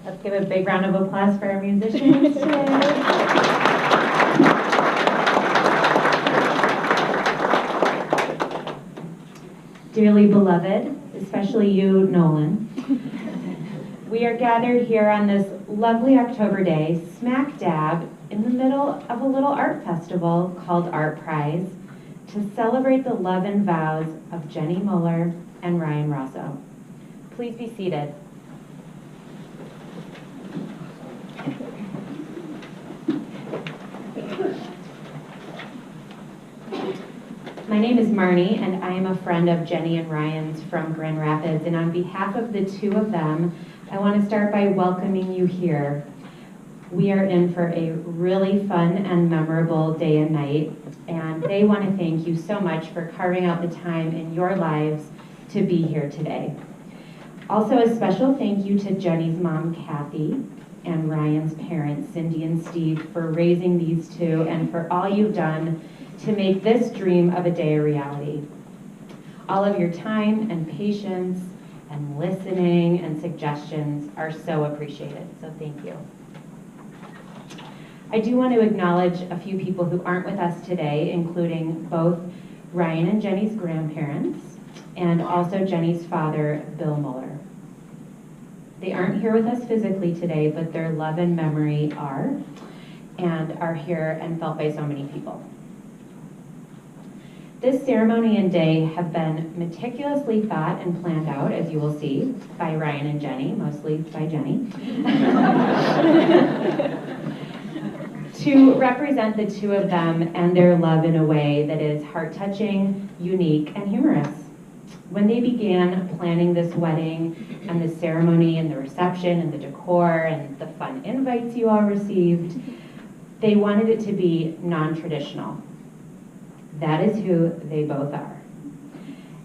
Let's give a big round of applause for our musicians today. Dearly beloved, especially you, Nolan, we are gathered here on this lovely October day, smack dab in the middle of a little art festival called Art Prize, to celebrate the love and vows of Jeny Muller and Ryan Rosso. Please be seated. My name is Marnie, and I am a friend of Jeny and Ryan's from Grand Rapids, and on behalf of the two of them, I want to start by welcoming you here. We are in for a really fun and memorable day and night, and they want to thank you so much for carving out the time in your lives to be here today. Also, a special thank you to Jeny's mom, Kathy, and Ryan's parents, Cindy and Steve, for raising these two and for all you've done to make this dream of a day a reality. All of your time and patience and listening and suggestions are so appreciated, so thank you. I do want to acknowledge a few people who aren't with us today, including both Ryan and Jeny's grandparents, and also Jeny's father, Bill Muller. They aren't here with us physically today, but their love and memory are here and felt by so many people. This ceremony and day have been meticulously thought and planned out, as you will see, by Ryan and Jeny, mostly by Jeny, to represent the two of them and their love in a way that is heart-touching, unique, and humorous. When they began planning this wedding and the ceremony and the reception and the decor and the fun invites you all received, they wanted it to be non-traditional. That is who they both are.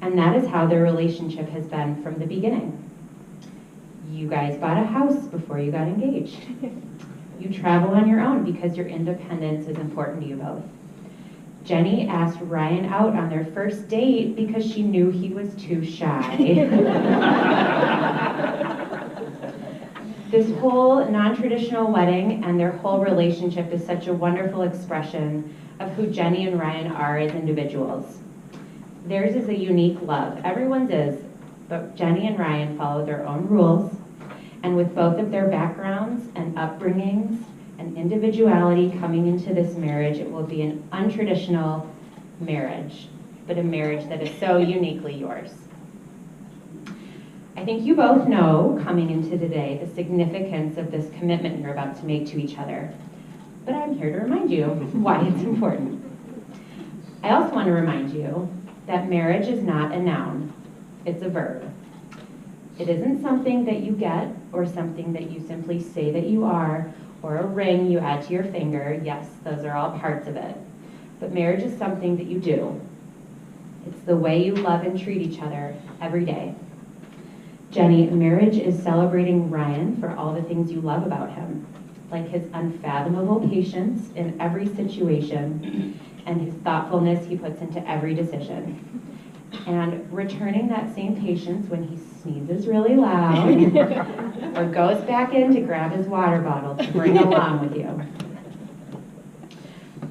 And that is how their relationship has been from the beginning. You guys bought a house before you got engaged. You travel on your own because your independence is important to you both. Jeny asked Ryan out on their first date because she knew he was too shy. This whole non-traditional wedding and their whole relationship is such a wonderful expression of who Jeny and Ryan are as individuals. Theirs is a unique love. Everyone's is, but Jeny and Ryan follow their own rules, and with both of their backgrounds and upbringings and individuality coming into this marriage, it will be an untraditional marriage, but a marriage that is so uniquely yours. I think you both know, coming into today, the significance of this commitment you're about to make to each other. But I'm here to remind you why it's important. I also want to remind you that marriage is not a noun, it's a verb. It isn't something that you get or something that you simply say that you are, or a ring you add to your finger. Yes, those are all parts of it. But marriage is something that you do. It's the way you love and treat each other every day. Jeny, marriage is celebrating Ryan for all the things you love about him, like his unfathomable patience in every situation and his thoughtfulness he puts into every decision. And returning that same patience when he sneezes really loud or goes back in to grab his water bottle to bring along with you.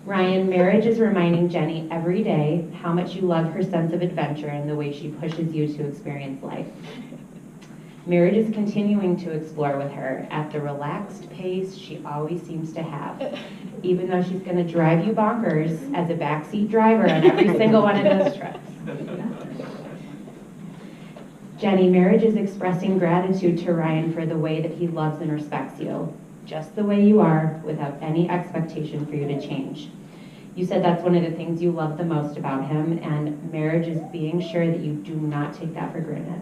Ryan, marriage is reminding Jeny every day how much you love her sense of adventure and the way she pushes you to experience life. Marriage is continuing to explore with her at the relaxed pace she always seems to have, even though she's going to drive you bonkers as a backseat driver on every single one of those trips. Jeny, marriage is expressing gratitude to Ryan for the way that he loves and respects you, just the way you are, without any expectation for you to change. You said that's one of the things you love the most about him, and marriage is being sure that you do not take that for granted.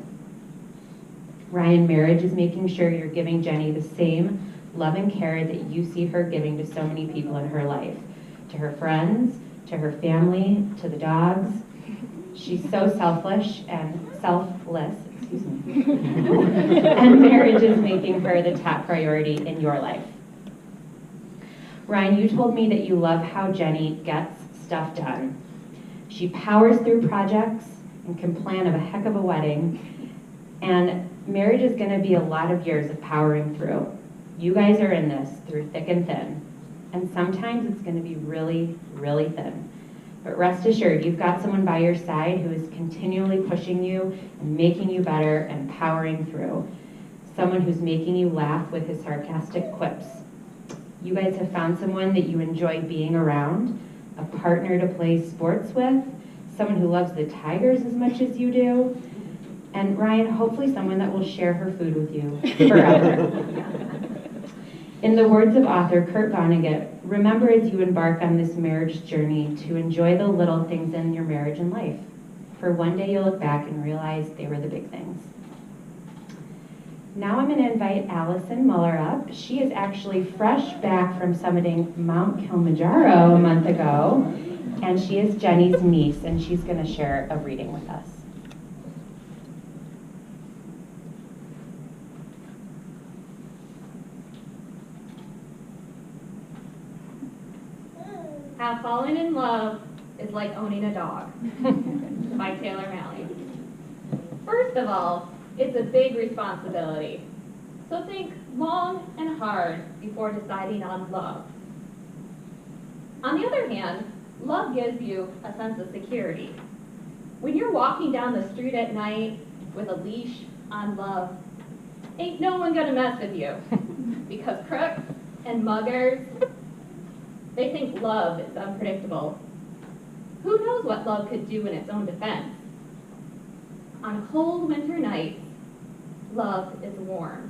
Ryan, marriage is making sure you're giving Jeny the same love and care that you see her giving to so many people in her life, to her friends, to her family, to the dogs. She's so selfless, and marriage is making her the top priority in your life. Ryan, you told me that you love how Jeny gets stuff done. She powers through projects and can plan a heck of a wedding, and marriage is going to be a lot of years of powering through. You guys are in this through thick and thin, and sometimes it's going to be really, really thin. But rest assured, you've got someone by your side who is continually pushing you and making you better and powering through. Someone who's making you laugh with his sarcastic quips. You guys have found someone that you enjoy being around, a partner to play sports with, someone who loves the Tigers as much as you do, and Ryan, hopefully someone that will share her food with you forever. In the words of author Kurt Vonnegut, remember as you embark on this marriage journey to enjoy the little things in your marriage and life. For one day you'll look back and realize they were the big things. Now I'm going to invite Allison Muller up. She is actually fresh back from summiting Mount Kilimanjaro a month ago, and she is Jeny's niece, and she's going to share a reading with us. How falling in love is like owning a dog, by Taylor Malley. First of all, it's a big responsibility. So think long and hard before deciding on love. On the other hand, love gives you a sense of security. When you're walking down the street at night with a leash on love, ain't no one gonna mess with you. Because crooks and muggers, they think love is unpredictable. Who knows what love could do in its own defense? On cold winter nights, love is warm.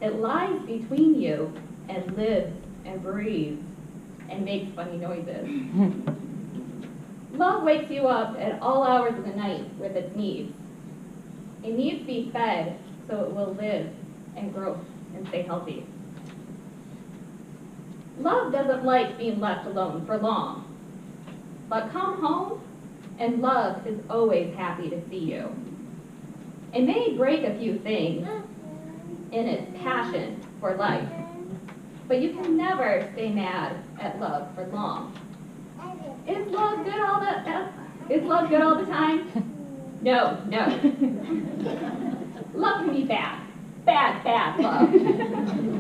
It lies between you and lives and breathes and makes funny noises. Love wakes you up at all hours of the night with its needs. It needs to be fed so it will live and grow and stay healthy. Love doesn't like being left alone for long, but come home and love is always happy to see you. It may break a few things in its passion for life, but you can never stay mad at love for long. Is love good all the time? No. Love can be bad. Bad love.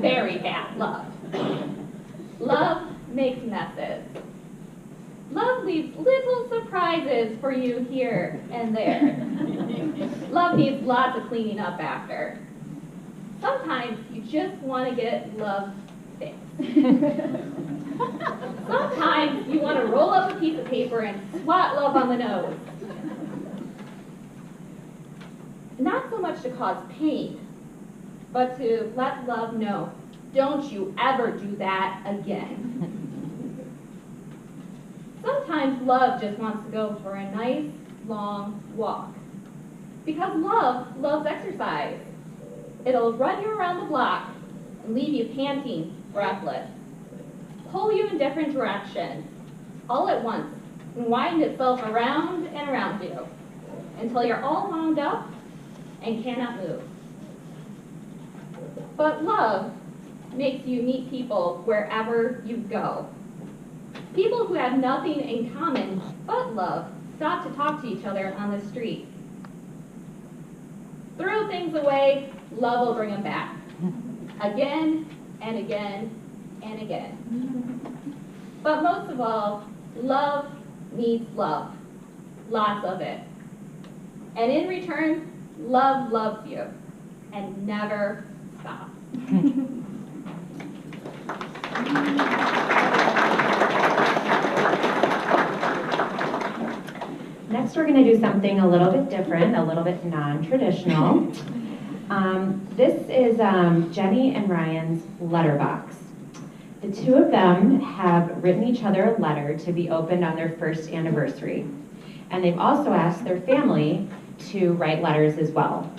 Very bad love. Love makes messes. Love leaves little surprises for you here and there. Love needs lots of cleaning up after. Sometimes you just want to get love fixed. Sometimes you want to roll up a piece of paper and swat love on the nose. Not so much to cause pain, but to let love know, don't you ever do that again. Sometimes love just wants to go for a nice, long walk. Because love loves exercise. It'll run you around the block and leave you panting, breathless. Pull you in different directions, all at once, and wind itself around and around you until you're all wound up and cannot move. But love makes you meet people wherever you go. People who have nothing in common but love stop to talk to each other on the street. Throw things away, love will bring them back. Again and again and again. But most of all, love needs love. Lots of it. And in return, love loves you and never stops. Next, we're going to do something a little bit different, a little bit non-traditional. This is Jeny and Ryan's letterbox. The two of them have written each other a letter to be opened on their first anniversary. And they've also asked their family to write letters as well.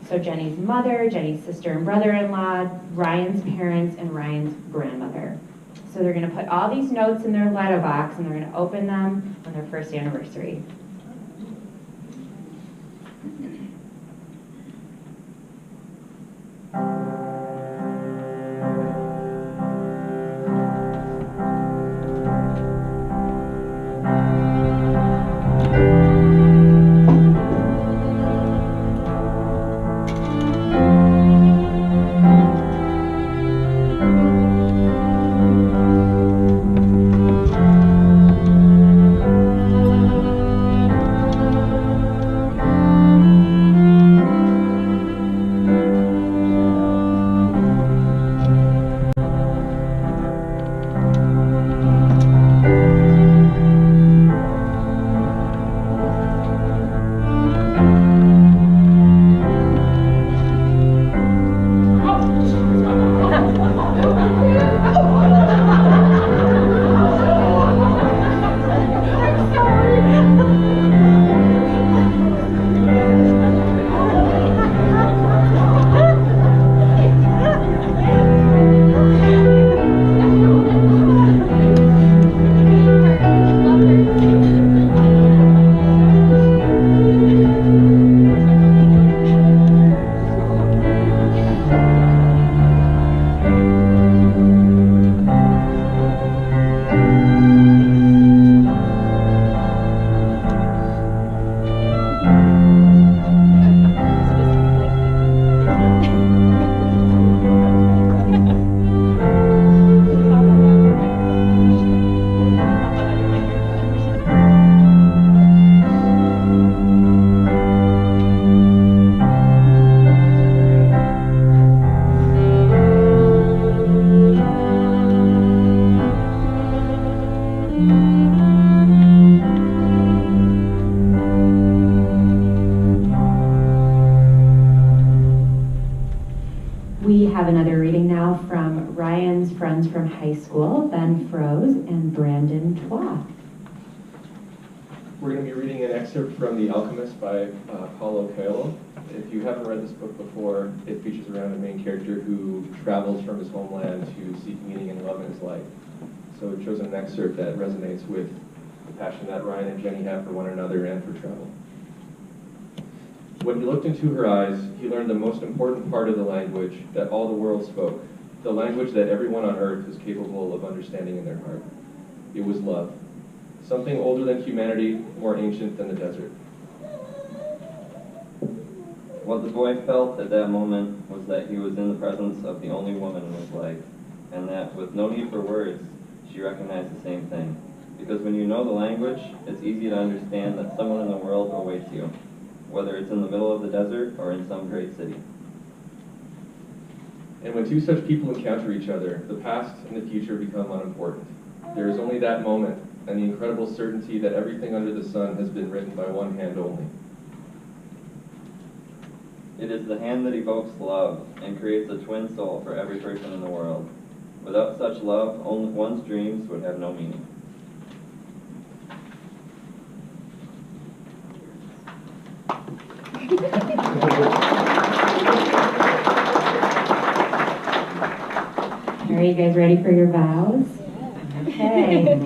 So Jeny's mother, Jeny's sister and brother-in-law, Ryan's parents, and Ryan's grandmother. So they're going to put all these notes in their letterbox and they're going to open them on their first anniversary. We have another reading now from Ryan's friends from high school, Ben Froese and Brandon Twa. We're going to be reading an excerpt from The Alchemist by Paulo Coelho. If you haven't read this book before, it features around a main character who travels from his homeland to seek meaning and love in his life. So we've chosen an excerpt that resonates with the passion that Ryan and Jeny have for one another and for travel. When he looked into her eyes, he learned the most important part of the language that all the world spoke, the language that everyone on earth was capable of understanding in their heart. It was love. Something older than humanity, more ancient than the desert. What the boy felt at that moment was that he was in the presence of the only woman in his life, and that with no need for words, she recognized the same thing. Because when you know the language, it's easy to understand that someone in the world awaits you, whether it's in the middle of the desert or in some great city. And when two such people encounter each other, the past and the future become unimportant. There is only that moment and the incredible certainty that everything under the sun has been written by one hand only. It is the hand that evokes love and creates a twin soul for every person in the world. Without such love, only one's dreams would have no meaning. Are you guys ready for your vows? Okay.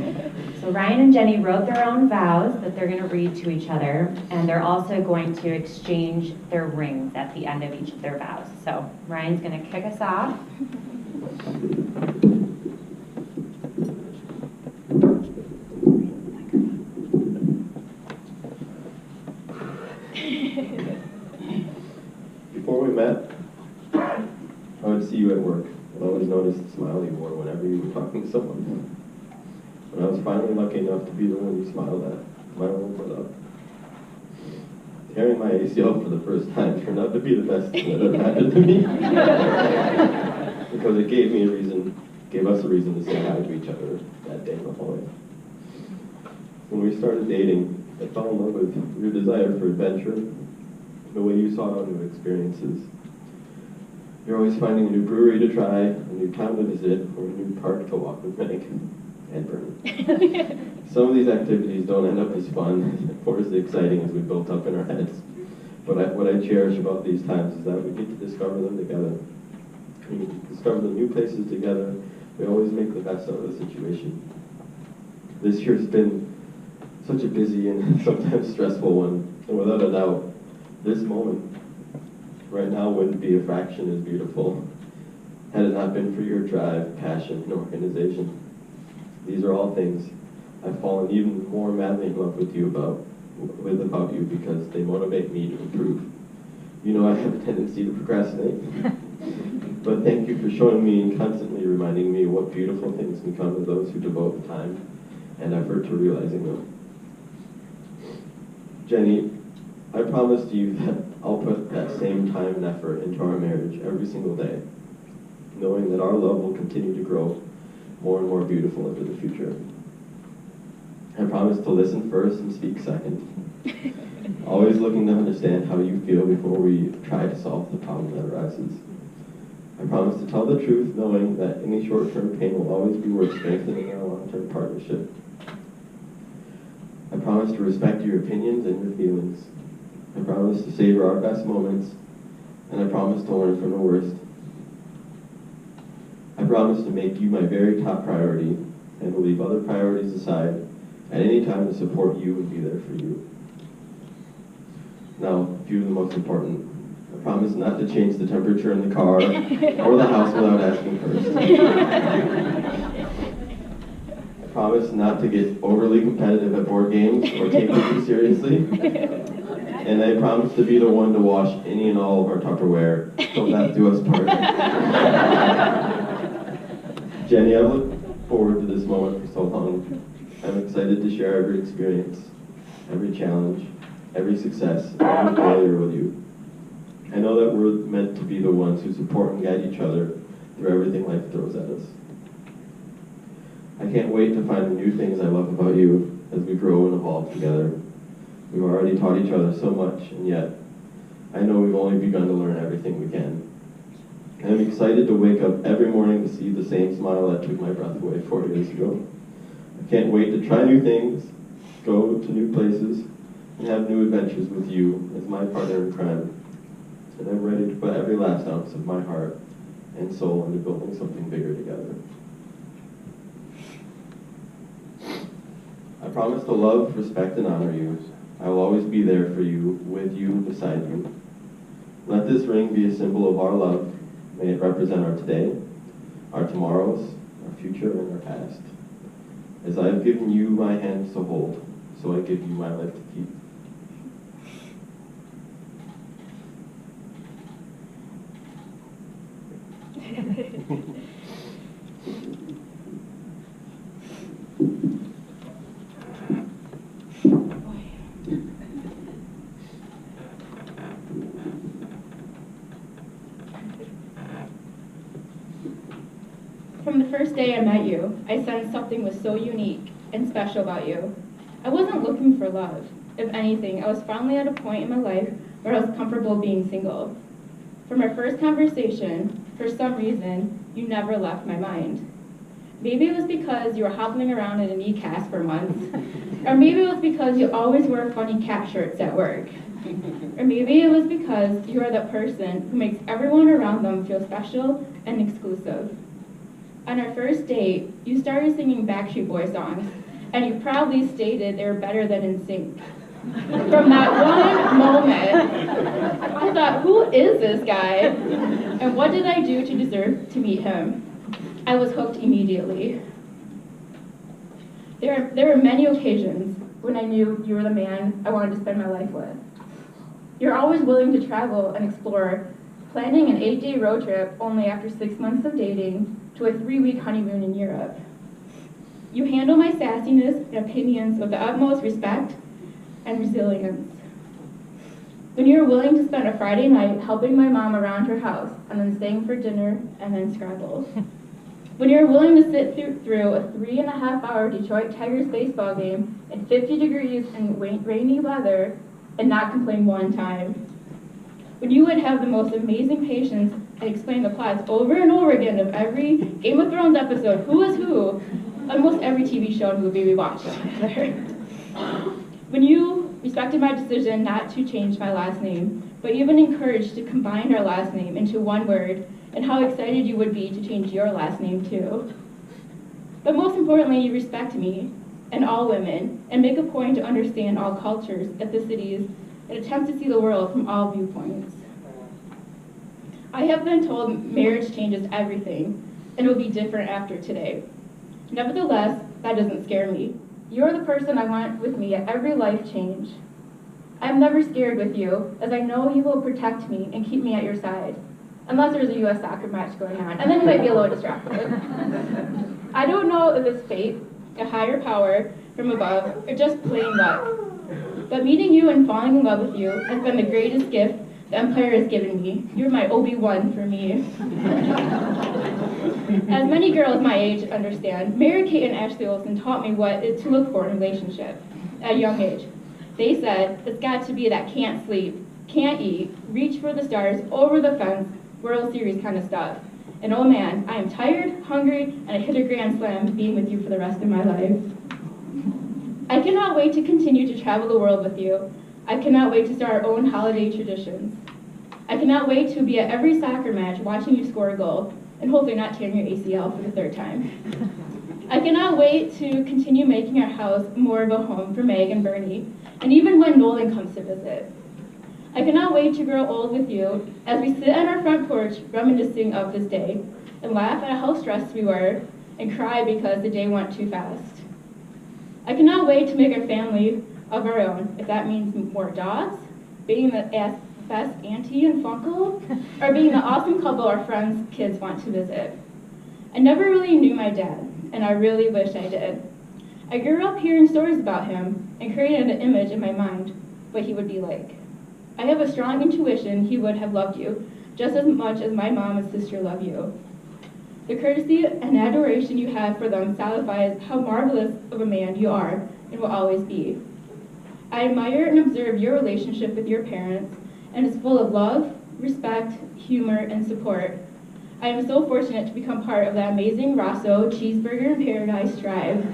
So Ryan and Jeny wrote their own vows that they're going to read to each other, and they're also going to exchange their rings at the end of each of their vows. So Ryan's going to kick us off. Before we met, I would see you at work. I always noticed the smile you wore whenever you were talking to someone. When I was finally lucky enough to be the one you smiled at, my world lit up. Tearing my ACL for the first time turned out to be the best thing that ever happened to me. Because it gave us a reason to say hi to each other that day in the hallway. When we started dating, I fell in love with your desire for adventure, the way you sought out new experiences. You're always finding a new brewery to try, a new town to visit, or a new park to walk with Meg and Bernie. Some of these activities don't end up as fun or as exciting as we built up in our heads. But what I cherish about these times is that we get to discover them together. We discover the new places together. We always make the best out of the situation. This year's been such a busy and sometimes stressful one, and without a doubt, this moment right now wouldn't be a fraction as beautiful had it not been for your drive, passion, and organization. These are all things I've fallen even more madly in love with you about because they motivate me to improve. You know I have a tendency to procrastinate, but thank you for showing me and constantly reminding me what beautiful things can come to those who devote time and effort to realizing them. Jeny, I promise to you that I'll put that same time and effort into our marriage every single day, knowing that our love will continue to grow more and more beautiful into the future. I promise to listen first and speak second, always looking to understand how you feel before we try to solve the problem that arises. I promise to tell the truth, knowing that any short-term pain will always be worth strengthening our long-term partnership. I promise to respect your opinions and your feelings. I promise to savor our best moments, and I promise to learn from the worst. I promise to make you my very top priority, and to leave other priorities aside at any time to support you and be there for you. Now, a few of the most important. I promise not to change the temperature in the car or the house without asking first. I promise not to get overly competitive at board games or take it too seriously. And I promise to be the one to wash any and all of our Tupperware till death do us part. Jeny, I've looked forward to this moment for so long. I'm excited to share every experience, every challenge, every success, every failure with you. I know that we're meant to be the ones who support and guide each other through everything life throws at us. I can't wait to find the new things I love about you as we grow and evolve together. We've already taught each other so much, and yet I know we've only begun to learn everything we can. I'm excited to wake up every morning to see the same smile that took my breath away 4 years ago. I can't wait to try new things, go to new places, and have new adventures with you as my partner in crime. And I'm ready to put every last ounce of my heart and soul into building something bigger together. I promise to love, respect, and honor you. I will always be there for you, with you, beside you. Let this ring be a symbol of our love. May it represent our today, our tomorrows, our future, and our past. As I have given you my hands to hold, so I give you my life to keep. From the first day I met you, I sensed something was so unique and special about you. I wasn't looking for love. If anything, I was finally at a point in my life where I was comfortable being single. From our first conversation, for some reason, you never left my mind. Maybe it was because you were hobbling around in a knee cast for months, or maybe it was because you always wear funny cat shirts at work, or maybe it was because you are that person who makes everyone around them feel special and exclusive. On our first date, you started singing Backstreet Boys songs, and you proudly stated they were better than NSYNC. From that one moment, I thought, who is this guy? And what did I do to deserve to meet him? I was hooked immediately. There were many occasions when I knew you were the man I wanted to spend my life with. You're always willing to travel and explore, planning an 8-day road trip only after 6 months of dating to a 3-week honeymoon in Europe. You handle my sassiness and opinions with the utmost respect and resilience. When you're willing to spend a Friday night helping my mom around her house and then staying for dinner and then Scrabble. When you're willing to sit through a 3.5-hour Detroit Tigers baseball game in 50 degrees and rainy weather and not complain one time. When you would have the most amazing patience and explain the plots over and over again of every Game of Thrones episode, who is who, almost every TV show and movie we watched together. When you respected my decision not to change my last name, but even encouraged to combine our last name into one word, and how excited you would be to change your last name too. But most importantly, you respect me and all women, and make a point to understand all cultures, ethnicities, and attempt to see the world from all viewpoints. I have been told marriage changes everything, and it will be different after today. Nevertheless, that doesn't scare me. You're the person I want with me at every life change. I'm never scared with you, as I know you will protect me and keep me at your side. Unless there's a U.S. soccer match going on, and then you might be a little distracted. I don't know if it's fate, a higher power from above, or just plain luck. But meeting you and falling in love with you has been the greatest gift the Empire has given me. You're my Obi-Wan for me. As many girls my age understand, Mary Kate and Ashley Olsen taught me what to look for in a relationship at a young age. They said, it's got to be that can't sleep, can't eat, reach for the stars, over the fence, World Series kind of stuff. And oh man, I am tired, hungry, and I hit a grand slam being with you for the rest of my life. I cannot wait to continue to travel the world with you. I cannot wait to start our own holiday traditions. I cannot wait to be at every soccer match watching you score a goal, and hopefully not tearing your ACL for the 3rd time. I cannot wait to continue making our house more of a home for Meg and Bernie, and even when Nolan comes to visit. I cannot wait to grow old with you as we sit on our front porch reminiscing of this day, and laugh at how stressed we were, and cry because the day went too fast. I cannot wait to make a family of our own, if that means more dogs, being the best auntie and funkle, or being the awesome couple our friends' kids want to visit. I never really knew my dad, and I really wish I did. I grew up hearing stories about him and created an image in my mind what he would be like. I have a strong intuition he would have loved you just as much as my mom and sister love you. The courtesy and adoration you have for them solidifies how marvelous of a man you are and will always be. I admire and observe your relationship with your parents, and it's full of love, respect, humor, and support. I am so fortunate to become part of the amazing Rosso Cheeseburger in Paradise tribe.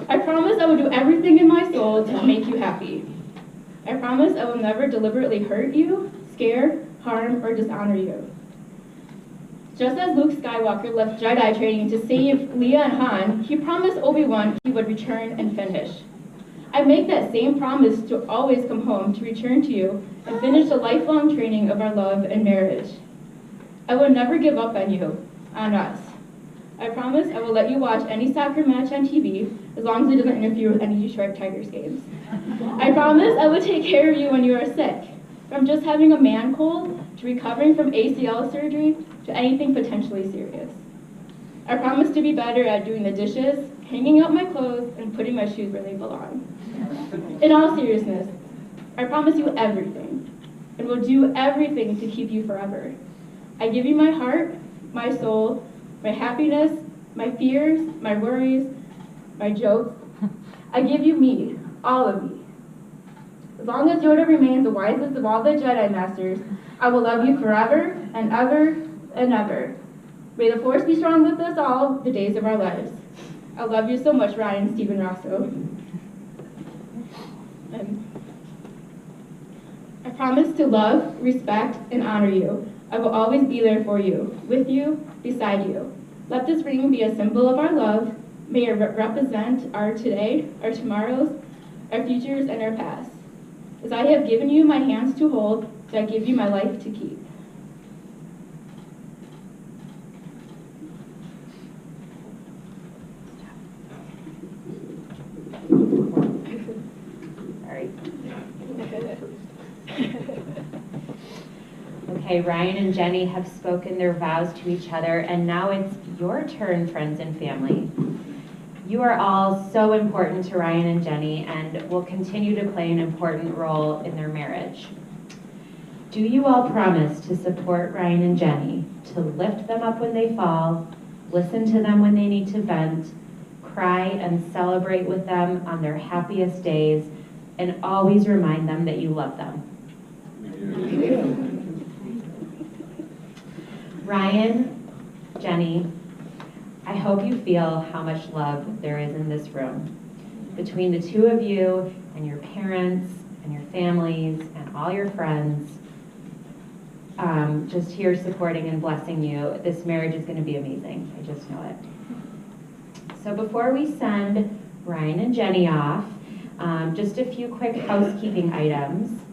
I promise I will do everything in my soul to make you happy. I promise I will never deliberately hurt you, scare, harm, or dishonor you. Just as Luke Skywalker left Jedi training to save Leia and Han, he promised Obi-Wan he would return and finish. I make that same promise to always come home to return to you and finish the lifelong training of our love and marriage. I will never give up on you, on us. I promise I will let you watch any soccer match on TV as long as it doesn't interfere with any Detroit Tigers games. I promise I will take care of you when you are sick, from just having a man cold to recovering from ACL surgery to anything potentially serious. I promise to be better at doing the dishes, hanging out my clothes, and putting my shoes where they belong. In all seriousness, I promise you everything, and will do everything to keep you forever. I give you my heart, my soul, my happiness, my fears, my worries, my jokes. I give you me, all of me. As long as Yoda remains the wisest of all the Jedi Masters, I will love you forever and ever and ever. May the Force be strong with us all the days of our lives. I love you so much, Ryan Stephen Rosso. I promise to love, respect, and honor you. I will always be there for you, with you, beside you. Let this ring be a symbol of our love. May it represent our today, our tomorrows, our futures, and our past. As I have given you my hands to hold, so I give you my life to keep. Sorry. Okay, Ryan and Jeny have spoken their vows to each other, and now it's your turn, friends and family. You are all so important to Ryan and Jeny and will continue to play an important role in their marriage. Do you all promise to support Ryan and Jeny, to lift them up when they fall, listen to them when they need to vent, cry and celebrate with them on their happiest days, and always remind them that you love them? Ryan, Jeny, I hope you feel how much love there is in this room. Between the two of you and your parents and your families and all your friends, just here supporting and blessing you, this marriage is going to be amazing. I just know it. So before we send Ryan and Jeny off, just a few quick housekeeping items.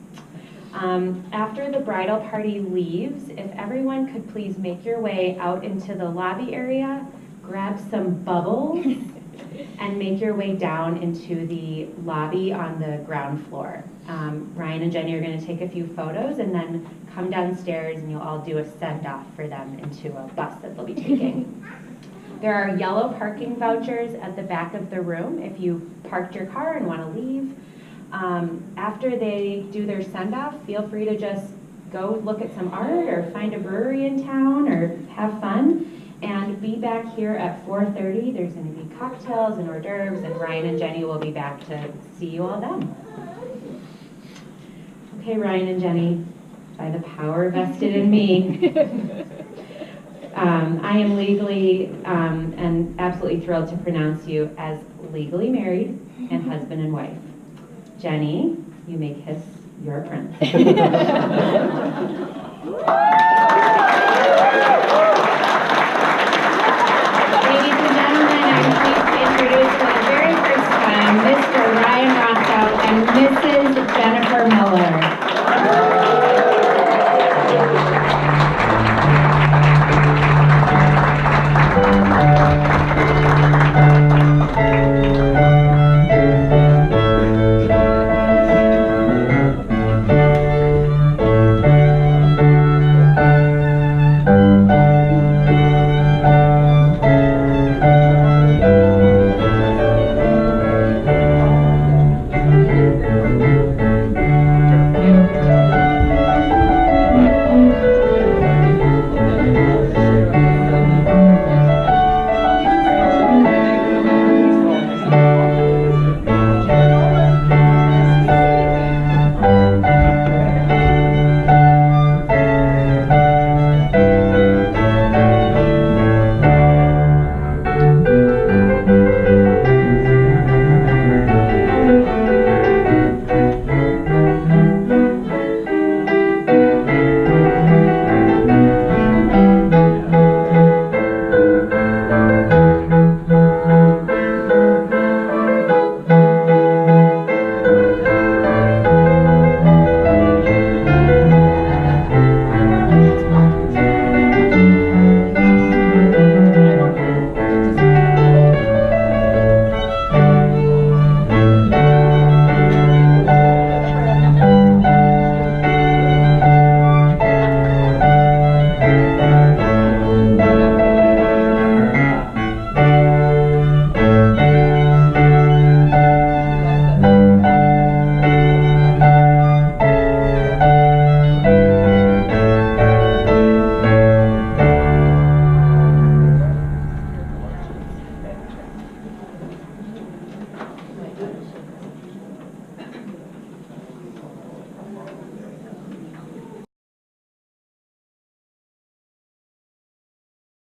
After the bridal party leaves, if everyone could please make your way out into the lobby area, grab some bubbles, and make your way down into the lobby on the ground floor. Ryan and Jeny are going to take a few photos and then come downstairs and you'll all do a send-off for them into a bus that they'll be taking. There are yellow parking vouchers at the back of the room if you parked your car and want to leave. After they do their send-off, feel free to just go look at some art or find a brewery in town or have fun. And be back here at 4:30. There's going to be cocktails and hors d'oeuvres, and Ryan and Jeny will be back to see you all then. Okay, Ryan and Jeny, by the power vested in me, I am legally and absolutely thrilled to pronounce you as legally married and husband and wife. Jeny, you may kiss your prince.